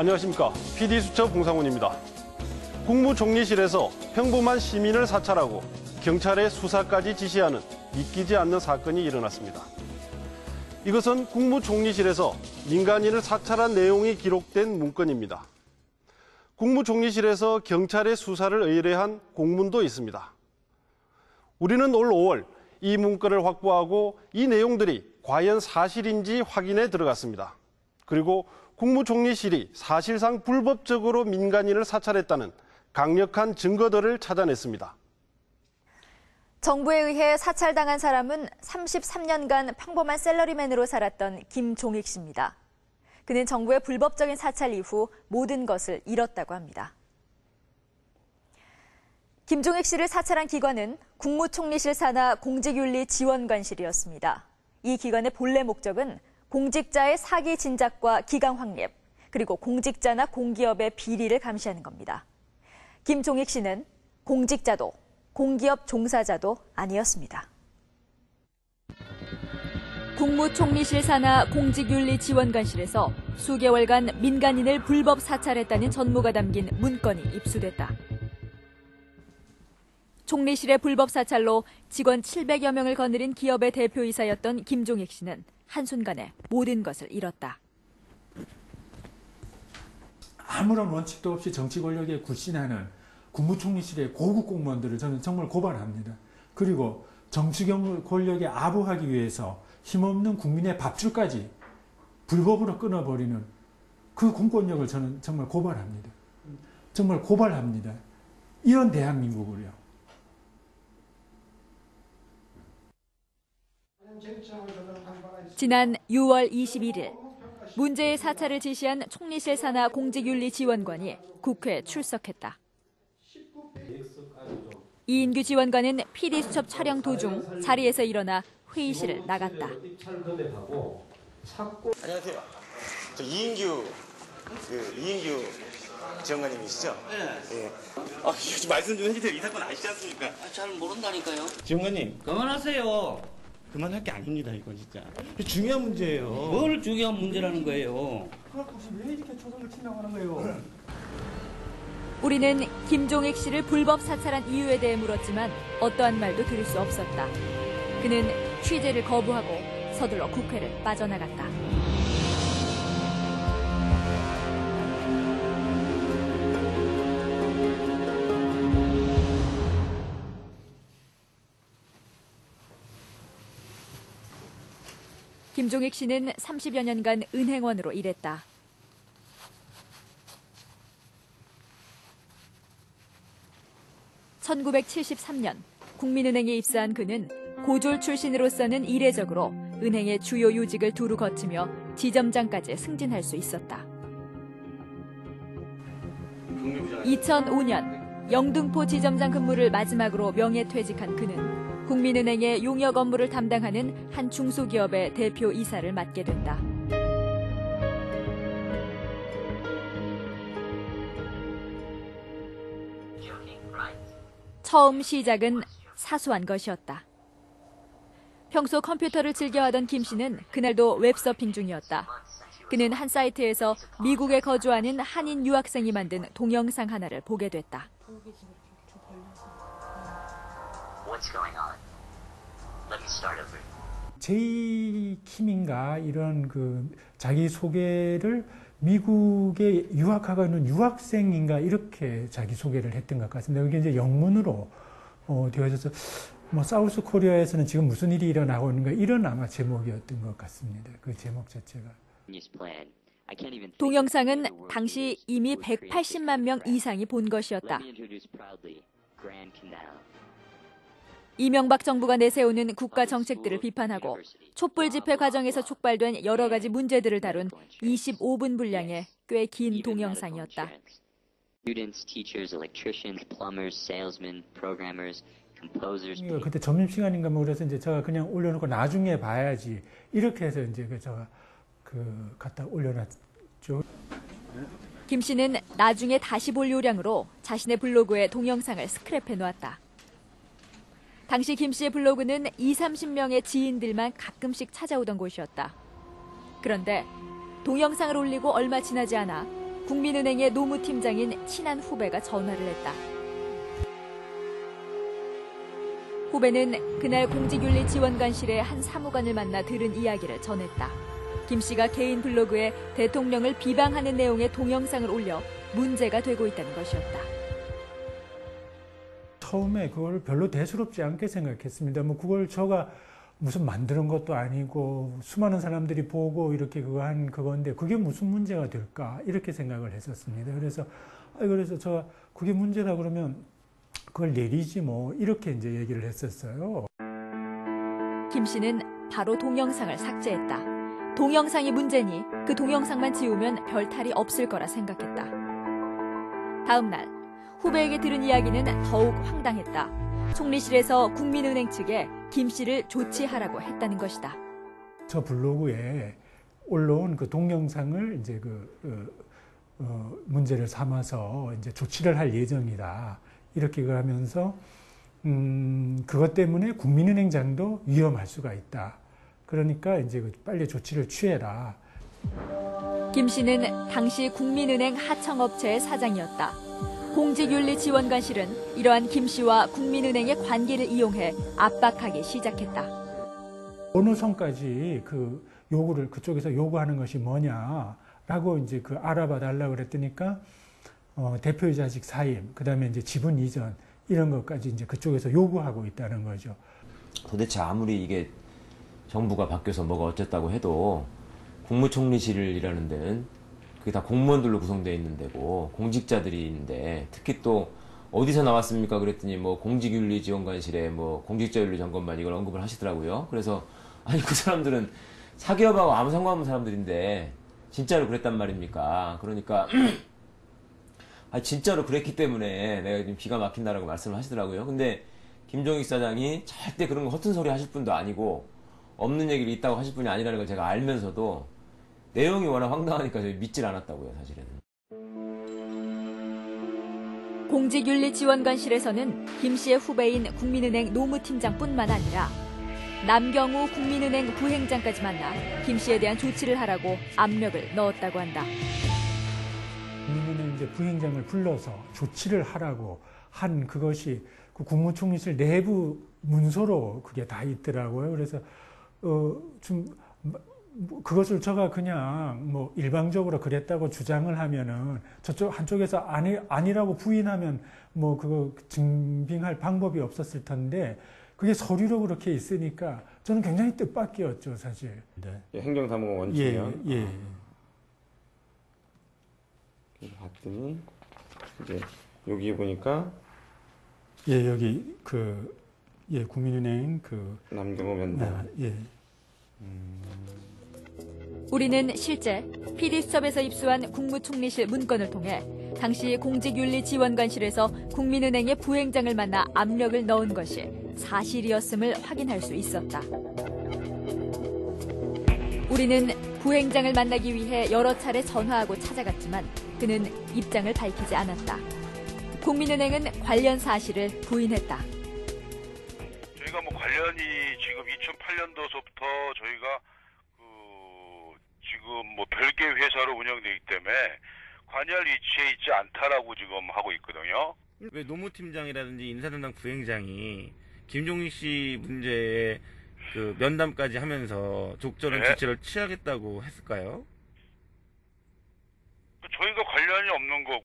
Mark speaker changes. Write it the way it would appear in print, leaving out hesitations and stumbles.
Speaker 1: 안녕하십니까. PD수첩 홍상훈입니다. 국무총리실에서 평범한 시민을 사찰하고 경찰의 수사까지 지시하는 믿기지 않는 사건이 일어났습니다. 이것은 국무총리실에서 민간인을 사찰한 내용이 기록된 문건입니다. 국무총리실에서 경찰의 수사를 의뢰한 공문도 있습니다. 우리는 올 5월 이 문건을 확보하고 이 내용들이 과연 사실인지 확인에 들어갔습니다. 그리고 국무총리실이 사실상 불법적으로 민간인을 사찰했다는 강력한 증거들을 찾아냈습니다.
Speaker 2: 정부에 의해 사찰당한 사람은 33년간 평범한 샐러리맨으로 살았던 김종익 씨입니다. 그는 정부의 불법적인 사찰 이후 모든 것을 잃었다고 합니다. 김종익 씨를 사찰한 기관은 국무총리실 산하 공직윤리지원관실이었습니다. 이 기관의 본래 목적은 공직자의 사기 진작과 기강 확립, 그리고 공직자나 공기업의 비리를 감시하는 겁니다. 김종익 씨는 공직자도 공기업 종사자도 아니었습니다. 국무총리실 산하 공직윤리지원관실에서 수개월간 민간인을 불법 사찰했다는 전무가 담긴 문건이 입수됐다. 총리실의 불법 사찰로 직원 700여 명을 거느린 기업의 대표이사였던 김종익 씨는 한순간에 모든 것을 잃었다.
Speaker 3: 아무런 원칙도 없이 정치 권력에 굴신하는 국무총리실의 고급 공무원들을 저는 정말 고발합니다. 그리고 정치 권력에 아부하기 위해서 힘없는 국민의 밥줄까지 불법으로 끊어버리는 그 공권력을 저는 정말 고발합니다. 정말 고발합니다. 이런 대한민국을요.
Speaker 2: 지난 6월 21일 문제의 사찰을 지시한 총리실 산하 공직윤리지원관이 국회에 출석했다. 이인규 지원관은 PD수첩 촬영 도중 자리에서 일어나 회의실을 나갔다.
Speaker 4: 안녕하세요. 저 이인규 지원관님이시죠?
Speaker 5: 네.
Speaker 4: 좀 말씀 좀 해주세요. 이 사건 아시지 않습니까?
Speaker 5: 잘 모른다니까요.
Speaker 4: 지원관님.
Speaker 5: 그만하세요.
Speaker 4: 그만할 게 아닙니다, 이건 진짜. 중요한 문제예요.
Speaker 5: 뭘 중요한 문제라는 거예요.
Speaker 3: 혹시 왜 이렇게 초성을 치려고 하는 거예요?
Speaker 2: 우리는 김종익 씨를 불법 사찰한 이유에 대해 물었지만 어떠한 말도 들을 수 없었다. 그는 취재를 거부하고 서둘러 국회를 빠져나갔다. 김종익 씨는 30여 년간 은행원으로 일했다. (1973년) 국민은행에 입사한 그는 고졸 출신으로서는 이례적으로 은행의 주요 요직을 두루 거치며 지점장까지 승진할 수 있었다. 2005년 영등포 지점장 근무를 마지막으로 명예퇴직한 그는 국민은행의 용역 업무를 담당하는 한 중소기업의 대표이사를 맡게 된다. 처음 시작은 사소한 것이었다. 평소 컴퓨터를 즐겨하던 김 씨는 그날도 웹서핑 중이었다. 그는 한 사이트에서 미국에 거주하는 한인 유학생이 만든 동영상 하나를 보게 됐다.
Speaker 3: 제이킴인가 이런 그 자기 소개를 미국에 유학하고 있는 유학생인가 이렇게 자기 소개를 했던 것 같습니다. 이게 이제 영문으로 되어져서 뭐 사우스 코리아에서는 지금 무슨 일이 일어나고 있는가 이런 아마 제목이었던 것 같습니다. 그 제목 자체가.
Speaker 2: 동영상은 당시 이미 180만 명 이상이 본 것이었다. 이명박 정부가 내세우는 국가 정책들을 비판하고 촛불 집회 과정에서 촉발된 여러 가지 문제들을 다룬 25분 분량의 꽤 긴 동영상이었다.
Speaker 3: 그때 점심시간인가 뭐 그래서 이제 제가 그냥 올려놓고 나중에 봐야지 이렇게 해서 이제 제가 갖다 올려놨죠.
Speaker 2: 김 씨는 나중에 다시 볼 요량으로 자신의 블로그에 동영상을 스크랩해 놓았다. 당시 김 씨의 블로그는 20-30명의 지인들만 가끔씩 찾아오던 곳이었다. 그런데 동영상을 올리고 얼마 지나지 않아 국민은행의 노무팀장인 친한 후배가 전화를 했다. 후배는 그날 공직윤리지원관실의 한 사무관을 만나 들은 이야기를 전했다. 김 씨가 개인 블로그에 대통령을 비방하는 내용의 동영상을 올려 문제가 되고 있다는 것이었다.
Speaker 3: 처음에 그걸 별로 대수롭지 않게 생각했습니다. 뭐 그걸 제가 무슨 만드는 것도 아니고 수많은 사람들이 보고 이렇게 그거 한 그건데 그게 무슨 문제가 될까 이렇게 생각을 했었습니다. 그래서 제가 그게 문제다 그러면 그걸 내리지 뭐 이렇게 이제 얘기를 했었어요.
Speaker 2: 김 씨는 바로 동영상을 삭제했다. 동영상이 문제니 그 동영상만 지우면 별 탈이 없을 거라 생각했다. 다음 날 후배에게 들은 이야기는 더욱 황당했다. 총리실에서 국민은행 측에 김 씨를 조치하라고 했다는 것이다.
Speaker 3: 저 블로그에 올라온 그 동영상을 이제 문제를 삼아서 이제 조치를 할 예정이다. 이렇게 하면서 그것 때문에 국민은행장도 위험할 수가 있다. 그러니까 이제 빨리 조치를 취해라.
Speaker 2: 김 씨는 당시 국민은행 하청업체의 사장이었다. 공직윤리지원관실은 이러한 김 씨와 국민은행의 관계를 이용해 압박하기 시작했다.
Speaker 3: 어느 선까지 그 요구를 그쪽에서 요구하는 것이 뭐냐라고 이제 그 알아봐 달라고 그랬더니까 대표이사직 사임, 그다음에 이제 지분 이전 이런 것까지 이제 그쪽에서 요구하고 있다는 거죠.
Speaker 6: 도대체 아무리 이게 정부가 바뀌어서 뭐가 어쨌다고 해도 국무총리실이라는 데는 그게 다 공무원들로 구성되어 있는 데고 공직자들이 있는데 특히 또 어디서 나왔습니까? 그랬더니 뭐 공직윤리지원관실에 뭐 공직자윤리점검반 이걸 언급을 하시더라고요. 그래서 아니 그 사람들은 사기업하고 아무 상관없는 사람들인데 진짜로 그랬단 말입니까? 그러니까 진짜로 그랬기 때문에 내가 지금 기가 막힌다라고 말씀을 하시더라고요. 근데 김종익 사장이 절대 그런 거 허튼 소리 하실 분도 아니고 없는 얘기를 있다고 하실 분이 아니라는 걸 제가 알면서도 내용이 워낙 황당하니까 저희 믿질 않았다고요, 사실은.
Speaker 2: 공직윤리지원관실에서는 김 씨의 후배인 국민은행 노무팀장뿐만 아니라 남경우 국민은행 부행장까지 만나 김 씨에 대한 조치를 하라고 압력을 넣었다고 한다.
Speaker 3: 국민은행 이제 부행장을 불러서 조치를 하라고 한 그것이 그 국무총리실 내부 문서로 그게 다 있더라고요. 그래서 좀 그것을 제가 그냥 뭐 일방적으로 그랬다고 주장을 하면은 저쪽 한쪽에서 아니라고 부인하면 뭐 그거 증빙할 방법이 없었을 텐데 그게 서류로 그렇게 있으니까 저는 굉장히 뜻밖이었죠, 사실. 네.
Speaker 4: 행정사무관 원칙이요.
Speaker 3: 예.
Speaker 4: 그래서 봤더니 이제 여기 보니까
Speaker 3: 예, 여기 국민은행
Speaker 4: 남경호 면담.
Speaker 3: 예.
Speaker 2: 우리는 실제 PD수첩에서 입수한 국무총리실 문건을 통해 당시 공직윤리지원관실에서 국민은행의 부행장을 만나 압력을 넣은 것이 사실이었음을 확인할 수 있었다. 우리는 부행장을 만나기 위해 여러 차례 전화하고 찾아갔지만 그는 입장을 밝히지 않았다. 국민은행은 관련 사실을 부인했다.
Speaker 7: 저희가 뭐 관련이 지금 2008년도서부터 저희가 지금 뭐 별개 회사로 운영되기 때문에 관여할 위치에 있지 않다라고 지금 하고 있거든요.
Speaker 4: 왜 노무팀장이라든지 인사담당 부행장이 김종익 씨 문제에 그 면담까지 하면서 적절한 조치를 취하겠다고 했을까요?
Speaker 7: 저희가 관련이 없는 거고